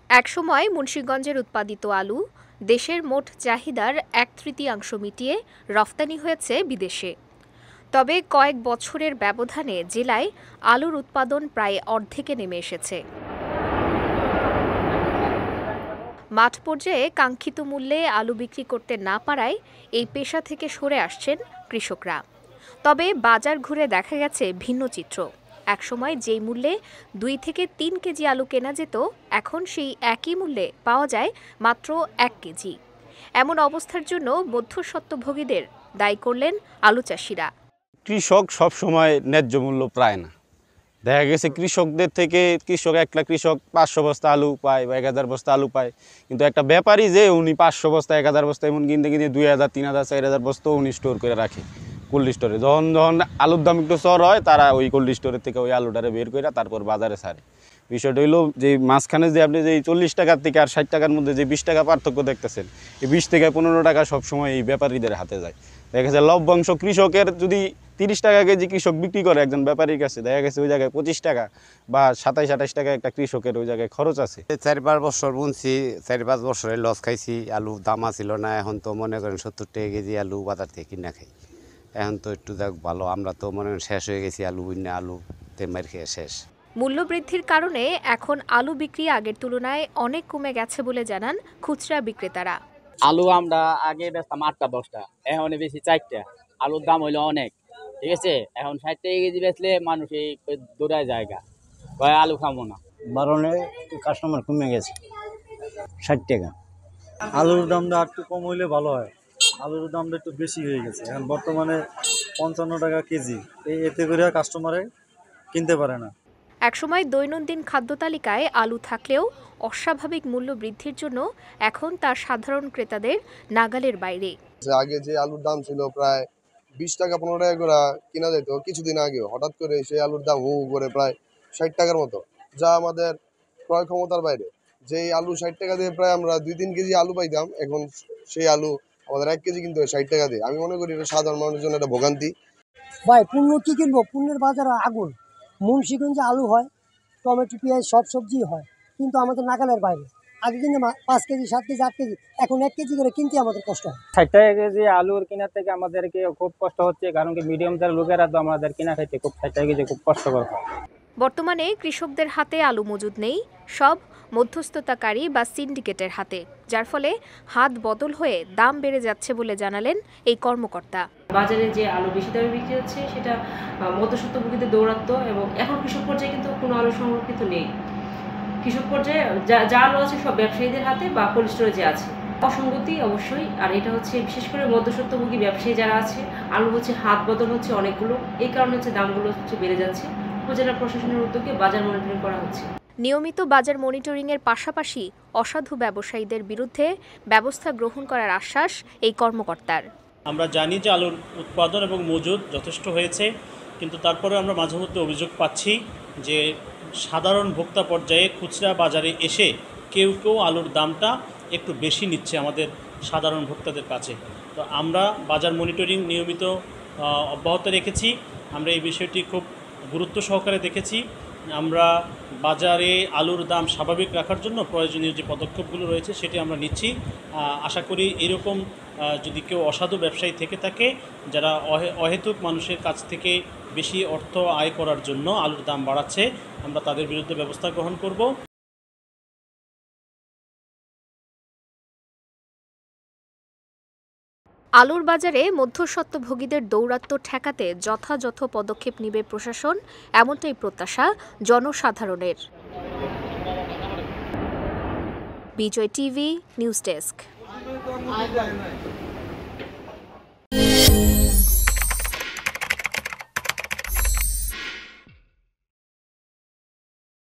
একসময় মুন্সিগঞ্জের উৎপাদিত আলু দেশের মোট চাহিদার 1/3 মিটিয়ে রফতানি হয়েছে বিদেশে। তবে কয়েক বছরের ব্যবধানে জেলায় আলুর উৎপাদন প্রায় অর্ধেকে নেমে এসেছে। মাঠ পর্যায়ে কাঙ্ক্ষিত মূল্যে আলু বিক্রি করতে না পারায় এই পেশা থেকে সরে আসছেন কৃষকরা। তবে বাজার ঘুরে দেখা গেছে ভিন্ন চিত্র। একসময় যেই মূল্যে 2 থেকে 3 কেজি আলু কেনা যেত, এখন সেই একই মূল্যে পাওয়া যায় মাত্র 1 কেজি। এমন অবস্থার জন্য মধ্যস্বত্বভোগীদের দায়ী করলেন আলু চাষিরা। কৃষক সব সময় ন্যায্য মূল্য পায় না। দেখা গেছে কৃষকদের থেকে একটা কৃষক 500 বস্তা আলু পায় বা 1000 বস্তা আলু পায়, কিন্তু একটা ব্যাপারী যে উনি 500 বস্তা 1000 বস্তা এমন কিনতে 2000 3000 4000 বস্তা উনি স্টোর করে রাখে কোল্ড স্টোরে। যখন আলুর দাম একটু চড় হয়, তারা ওই কোল্ড স্টোরের থেকে ওই আলুটারে বের করে তারপর বাজারে ছাড়ে। বিষয়টা হইলো যে মাঝখানে যে আপনি যে 40 টাকার থেকে আর 60 টাকার মধ্যে যে 20 টাকা পার্থক্য দেখতেছেন, এই 20 থেকে 15 টাকা সবসময় এই ব্যাপারীদের হাতে যায়। দেখা গেছে লভ্যাংশ কৃষকের যদি 30 টাকা কেজি কৃষক বিক্রি করে একজন ব্যাপারীর কাছে, দেখা গেছে ওই জায়গায় 25 টাকা বা 27-28 টাকা একটা কৃষকের ওই জায়গায় খরচ আছে। 4-5 বছর বুনছি, 4-5 বছরে লস খাইছি। আলু দাম ছিল না, এখন তো মনে করেন 70 টাকা কেজি আলু বাজার থেকে কিনা খাই। এখন তো একটু যাক ভালো, আমরা তো মনে করেন শেষ হয়ে গেছি আলু বুনে, আলুতে মার খেয়ে শেষ। মূল্যবৃদ্ধির কারণে এখন আলু বিক্রি আগের তুলনায় অনেক কমে গেছে বলে জানান খুচরা বিক্রেতারা। আলু আমরা আগে বেচতাম 8টা 10টা, এখন বেশি 4টা। আলুর দাম হইলো অনেক, ঠিক আছে। এখন 60 টাকা কেজি বেচলে মানুষ এই দৌড়ায় জায়গা আলু খাবো না। বারণে কাস্টমার কমে গেছে 60 টাকা। আলুর দামটা একটু কম হইলে ভালো হয়। আলুর দামটা একটু বেশি হয়ে গেছে, এখন বর্তমানে 55 টাকা কেজি। এতে করে কাস্টমারে কিনতে পারে না। একসময় দৈনন্দিন খাদ্য তালিকায় আলু থাকলেও অস্বাভাবিক মূল্য বৃদ্ধির জন্য এখন তা সাধারণ ক্রেতাদের নাগালের বাইরে। আগে যে আলুর দাম ছিল প্রায় 20 টাকা 15 টাকা করে কিনা যেত, কিছুদিন আগে হঠাৎ করে সেই আলুর দাম হু করে প্রায় 60 টাকার মতো, যা আমাদের ক্রয় ক্ষমতার বাইরে। যেই আলু 60 টাকা দিয়ে প্রায় আমরা 2-3 কেজি আলু পাইতাম, এখন সেই আলু আমাদের 1 কেজি কিনতে হয় 60 টাকা দিয়ে। আমি মনে করি এটা সাধারণ মানুষের জন্য একটা ভোগান্তি। ভাই পণ্য কি কিনবো, পণ্যের বাজারে আগুন। মুন্সিগঞ্জে আলু হয়, টমেটো পেঁয়াজ সব সবজি হয়, কিন্তু আমাদের নাগালের বাইরে। আগে কিন্তু 5 কেজি 7 কেজি 8 কেজি, এখন 1 কেজি করে কিনতে আমাদের কষ্ট হয়। 60 টাকা কেজি আলুর কেনার থেকে আমাদেরকে খুব কষ্ট হচ্ছে, কারণ কি মিডিয়াম যারা লোকেরা তো আমাদের কেনা খাইতে খুব 60 টাকা কেজি খুব কষ্টকর হয়। বর্তমানে কৃষকদের হাতে আলু মজুদ নেই, সব মধ্যস্থতাকারী বা সিন্ডিকেটের হাতে, যার ফলে হাত বদল হয়ে দাম বেড়ে যাচ্ছে বলে জানালেন এই কর্মকর্তা। বাজারে যে আলু বেশি দামে বিক্রি হচ্ছে সেটা মধ্যস্বত্বভোগীদের দৌরাত্ম্য, এবং এখন কৃষক পর্যায়ে কিন্তু কোনো আলু সংরক্ষিত নেই। কৃষক পর্যায়ে যা আলু আছে সব ব্যবসায়ীদের হাতে বা কোল্ড স্টোরেজে আছে। অসঙ্গতি অবশ্যই, আর এটা হচ্ছে বিশেষ করে মধ্যস্বত্বভোগী ব্যবসায়ী যারা আছে, আলু হচ্ছে হাত বদল হচ্ছে অনেকগুলো, এই কারণে হচ্ছে দামগুলো হচ্ছে বেড়ে যাচ্ছে। উপজেলা প্রশাসনের উদ্যোগে বাজার মনিটরিং করা হচ্ছে। নিয়মিত বাজার মনিটরিংয়ের পাশাপাশি অসাধু ব্যবসায়ীদের বিরুদ্ধে ব্যবস্থা গ্রহণ করার আশ্বাস এই কর্মকর্তার। আমরা জানি যে আলুর উৎপাদন এবং মজুদ যথেষ্ট হয়েছে, কিন্তু তারপরে আমরা মাঝে মধ্যে অভিযোগ পাচ্ছি যে সাধারণ ভোক্তা পর্যায়ে খুচরা বাজারে এসে কেউ আলুর দামটা একটু বেশি নিচ্ছে আমাদের সাধারণ ভোক্তাদের কাছে। তো আমরা বাজার মনিটরিং নিয়মিত অব্যাহত রেখেছি। আমরা এই বিষয়টি খুব গুরুত্ব সহকারে দেখেছি। আমরা বাজারে আলুর দাম স্বাভাবিক রাখার জন্য প্রয়োজনীয় যে পদক্ষেপগুলো রয়েছে সেটি আমরা নিচ্ছি। আশা করি এরকম যদি কেউ অসাধু ব্যবসায়ী থেকে থাকে, যারা অহেতুক মানুষের কাছ থেকে বেশি অর্থ আয় করার জন্য আলুর দাম বাড়াচ্ছে, আমরা তাদের বিরুদ্ধে ব্যবস্থা গ্রহণ করব। আলুর বাজারে মধ্যস্বত্বভোগীদের দৌরাত্ম্য ঠেকাতে যথাযথ পদক্ষেপ নেবে প্রশাসন, এমনটাই প্রত্যাশা জনসাধারণের। বিজয় টিভি নিউজ ডেস্ক।